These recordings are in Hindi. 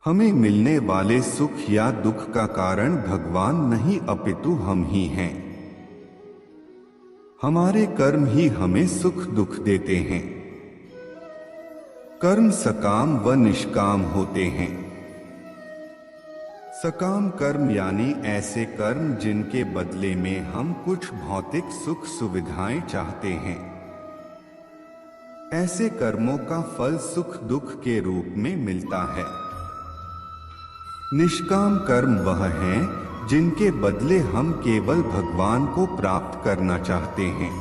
हमें मिलने वाले सुख या दुख का कारण भगवान नहीं अपितु हम ही हैं। हमारे कर्म ही हमें सुख दुख देते हैं। कर्म सकाम व निष्काम होते हैं। सकाम कर्म यानी ऐसे कर्म जिनके बदले में हम कुछ भौतिक सुख सुविधाएं चाहते हैं। ऐसे कर्मों का फल सुख दुख के रूप में मिलता है। निष्काम कर्म वह हैं जिनके बदले हम केवल भगवान को प्राप्त करना चाहते हैं।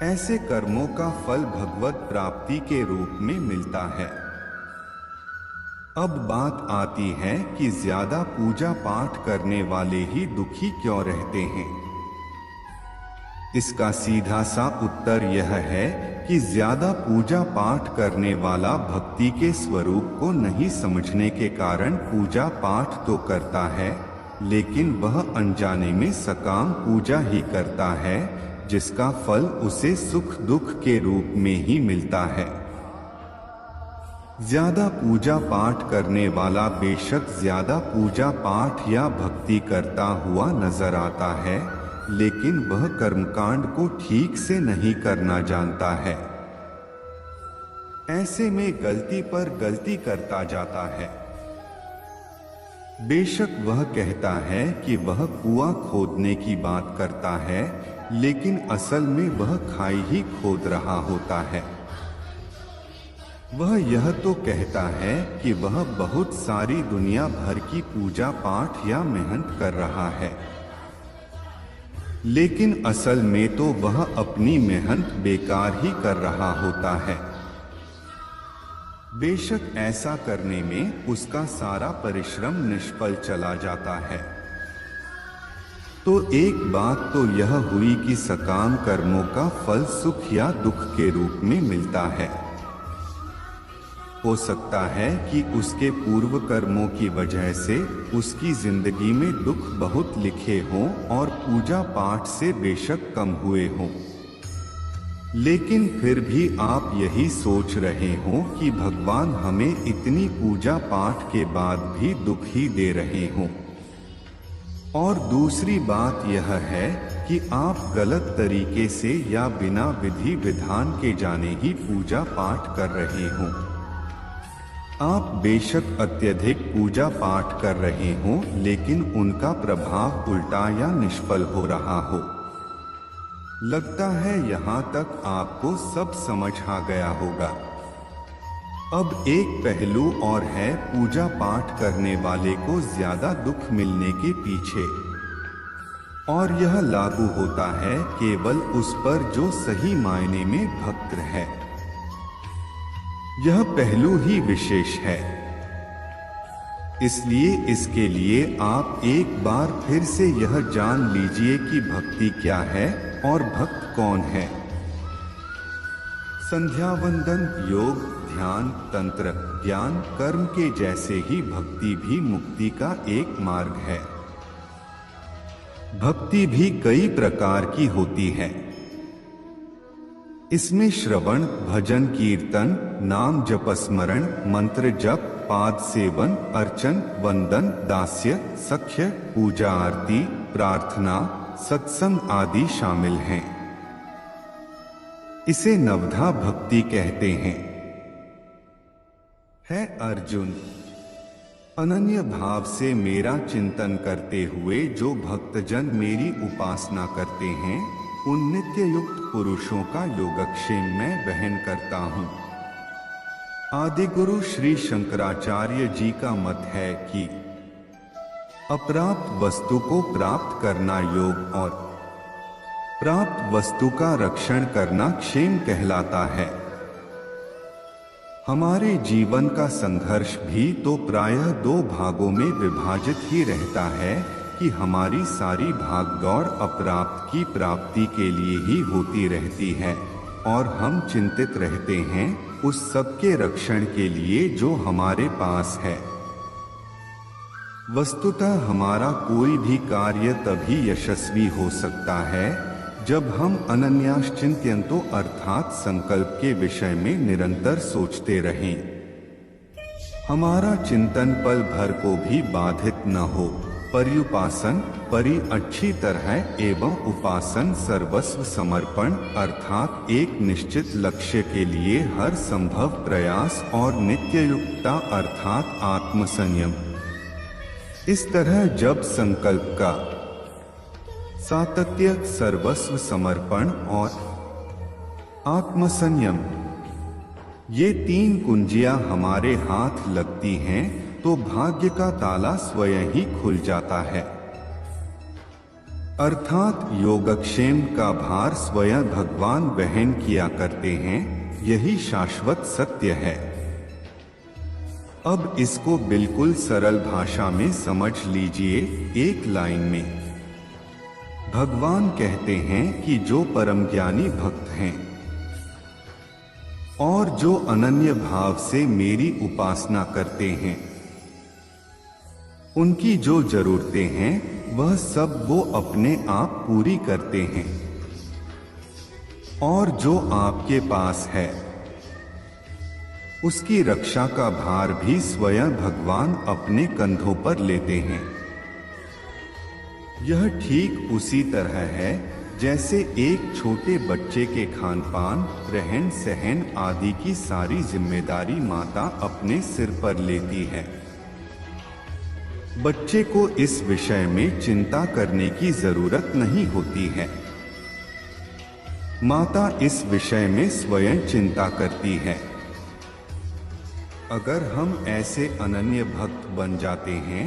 ऐसे कर्मों का फल भगवत प्राप्ति के रूप में मिलता है। अब बात आती है कि ज्यादा पूजा पाठ करने वाले ही दुखी क्यों रहते हैं। इसका सीधा सा उत्तर यह है कि ज्यादा पूजा पाठ करने वाला भक्ति के स्वरूप को नहीं समझने के कारण पूजा पाठ तो करता है, लेकिन वह अनजाने में सकाम पूजा ही करता है, जिसका फल उसे सुख दुख के रूप में ही मिलता है। ज्यादा पूजा पाठ करने वाला बेशक ज्यादा पूजा पाठ या भक्ति करता हुआ नजर आता है, लेकिन वह कर्मकांड को ठीक से नहीं करना जानता है। ऐसे में गलती पर गलती करता जाता है। बेशक वह कहता है कि वह कुआं खोदने की बात करता है, लेकिन असल में वह खाई ही खोद रहा होता है। वह यह तो कहता है कि वह बहुत सारी दुनिया भर की पूजा पाठ या मेहनत कर रहा है, लेकिन असल में तो वह अपनी मेहनत बेकार ही कर रहा होता है। बेशक ऐसा करने में उसका सारा परिश्रम निष्फल चला जाता है। तो एक बात तो यह हुई कि सकाम कर्मों का फल सुख या दुख के रूप में मिलता है। हो सकता है कि उसके पूर्व कर्मों की वजह से उसकी जिंदगी में दुख बहुत लिखे हों और पूजा पाठ से बेशक कम हुए हों, लेकिन फिर भी आप यही सोच रहे हों कि भगवान हमें इतनी पूजा पाठ के बाद भी दुख ही दे रहे हों। और दूसरी बात यह है कि आप गलत तरीके से या बिना विधि विधान के जाने ही पूजा पाठ कर रहे हों। आप बेशक अत्यधिक पूजा पाठ कर रहे हों, लेकिन उनका प्रभाव उल्टा या निष्फल हो रहा हो। लगता है यहाँ तक आपको सब समझ आ गया होगा। अब एक पहलू और है पूजा पाठ करने वाले को ज्यादा दुख मिलने के पीछे, और यह लागू होता है केवल उस पर जो सही मायने में भक्त है। यह पहलू ही विशेष है। इसलिए इसके लिए आप एक बार फिर से यह जान लीजिए कि भक्ति क्या है और भक्त कौन है। संध्या वंदन, योग, ध्यान, तंत्र, ज्ञान, कर्म के जैसे ही भक्ति भी मुक्ति का एक मार्ग है। भक्ति भी कई प्रकार की होती है। इसमें श्रवण, भजन, कीर्तन, नाम जपस्मरण, मंत्र जप, पाद सेवन, अर्चन, वंदन, दास्य, सख्य, पूजा, आरती, प्रार्थना, सत्संग आदि शामिल हैं। इसे नवधा भक्ति कहते हैं। है अर्जुन, अनन्य भाव से मेरा चिंतन करते हुए जो भक्तजन मेरी उपासना करते हैं, उन नित्य युक्त पुरुषों का योगक्षेम मैं वहन करता हूँ। आदि गुरु श्री शंकराचार्य जी का मत है कि अप्राप्त वस्तु को प्राप्त करना योग और प्राप्त वस्तु का रक्षण करना क्षेम कहलाता है। हमारे जीवन का संघर्ष भी तो प्रायः दो भागों में विभाजित ही रहता है कि हमारी सारी भागदौड़ अप्राप्त की प्राप्ति के लिए ही होती रहती है, और हम चिंतित रहते हैं उस सब के रक्षण के लिए जो हमारे पास है। वस्तुतः हमारा कोई भी कार्य तभी यशस्वी हो सकता है जब हम अनन्याश्चिंत्यन्तो अर्थात संकल्प के विषय में निरंतर सोचते रहें। हमारा चिंतन पल भर को भी बाधित न हो। पर्युपासन परि अच्छी तरह एवं उपासन सर्वस्व समर्पण अर्थात एक निश्चित लक्ष्य के लिए हर संभव प्रयास और नित्ययुक्ता अर्थात आत्मसंयम। इस तरह जब संकल्प का सातत्य, सर्वस्व समर्पण और आत्मसंयम ये तीन कुंजियां हमारे हाथ लगती हैं तो भाग्य का ताला स्वयं ही खुल जाता है। अर्थात योगक्षेम का भार स्वयं भगवान वहन किया करते हैं। यही शाश्वत सत्य है। अब इसको बिल्कुल सरल भाषा में समझ लीजिए। एक लाइन में भगवान कहते हैं कि जो परम ज्ञानी भक्त हैं और जो अनन्य भाव से मेरी उपासना करते हैं, उनकी जो जरूरतें हैं वह सब वो अपने आप पूरी करते हैं। और जो आपके पास है उसकी रक्षा का भार भी स्वयं भगवान अपने कंधों पर लेते हैं। यह ठीक उसी तरह है जैसे एक छोटे बच्चे के खान पान, रहन सहन आदि की सारी जिम्मेदारी माता अपने सिर पर लेती है। बच्चे को इस विषय में चिंता करने की जरूरत नहीं होती है। माता इस विषय में स्वयं चिंता करती है। अगर हम ऐसे अनन्य भक्त बन जाते हैं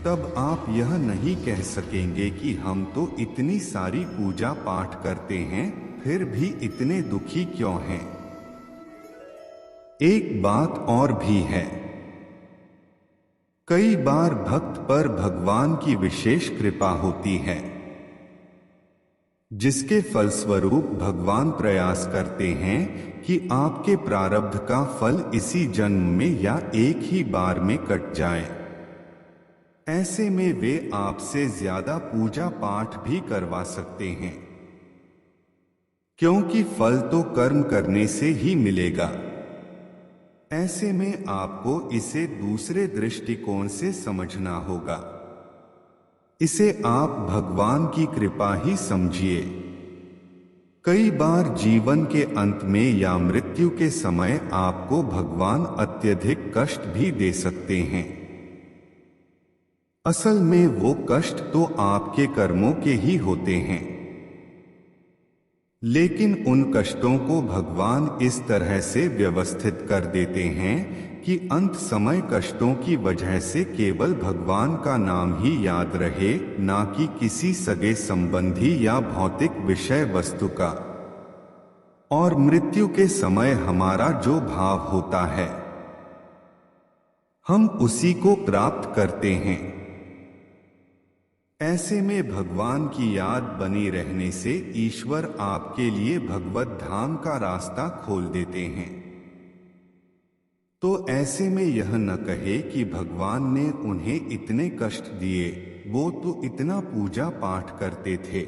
तब आप यह नहीं कह सकेंगे कि हम तो इतनी सारी पूजा पाठ करते हैं फिर भी इतने दुखी क्यों हैं। एक बात और भी है, कई बार भक्त पर भगवान की विशेष कृपा होती है जिसके फलस्वरूप भगवान प्रयास करते हैं कि आपके प्रारब्ध का फल इसी जन्म में या एक ही बार में कट जाए। ऐसे में वे आपसे ज्यादा पूजा पाठ भी करवा सकते हैं, क्योंकि फल तो कर्म करने से ही मिलेगा। ऐसे में आपको इसे दूसरे दृष्टिकोण से समझना होगा। इसे आप भगवान की कृपा ही समझिए। कई बार जीवन के अंत में या मृत्यु के समय आपको भगवान अत्यधिक कष्ट भी दे सकते हैं। असल में वो कष्ट तो आपके कर्मों के ही होते हैं, लेकिन उन कष्टों को भगवान इस तरह से व्यवस्थित कर देते हैं कि अंत समय कष्टों की वजह से केवल भगवान का नाम ही याद रहे, ना कि किसी सगे संबंधी या भौतिक विषय वस्तु का। और मृत्यु के समय हमारा जो भाव होता है हम उसी को प्राप्त करते हैं। ऐसे में भगवान की याद बनी रहने से ईश्वर आपके लिए भगवत धाम का रास्ता खोल देते हैं। तो ऐसे में यह न कहे कि भगवान ने उन्हें इतने कष्ट दिए, वो तो इतना पूजा पाठ करते थे।